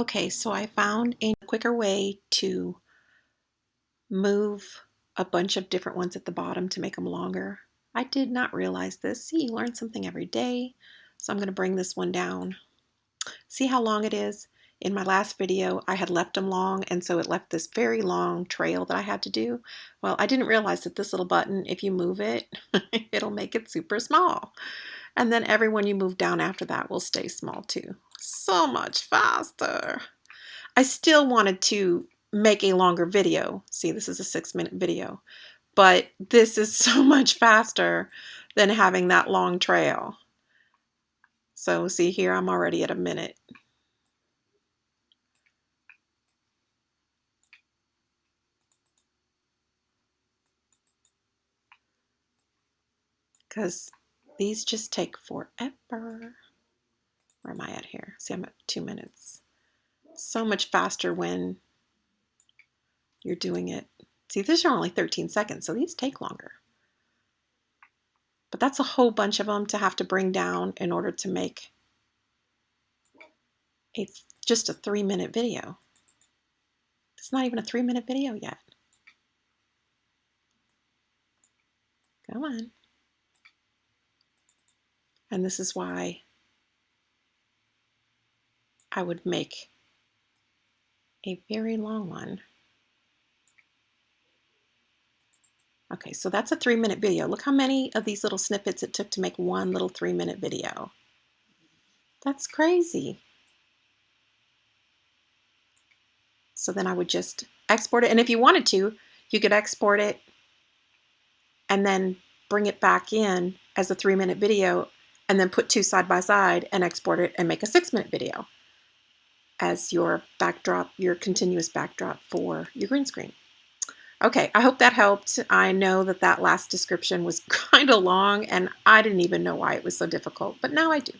Okay, so I found a quicker way to move a bunch of different ones at the bottom to make them longer. I did not realize this. See, you learn something every day. So I'm going to bring this one down. See how long it is? In my last video, I had left them long, and so it left this very long trail that I had to do. Well, I didn't realize that this little button, if you move it, it'll make it super small. And then every one you move down after that will stay small too. So much faster. I still wanted to make a longer video. See, this is a 6-minute video, but this is so much faster than having that long trail. So see here, I'm already at a minute. Because these just take forever. Where am I at here? See, I'm at 2 minutes. So much faster when you're doing it. See, these are only 13 seconds, so these take longer. But that's a whole bunch of them to have to bring down in order to make just a 3-minute video. It's not even a 3-minute video yet. Come on. And this is why I would make a very long one. Okay, so that's a 3-minute video. Look how many of these little snippets it took to make one little 3-minute video. That's crazy. So then I would just export it. And if you wanted to, you could export it and then bring it back in as a 3-minute video and then put two side by side and export it and make a 6-minute video as your backdrop, your continuous backdrop for your green screen. Okay, I hope that helped. I know that that last description was kind of long and I didn't even know why it was so difficult, but now I do.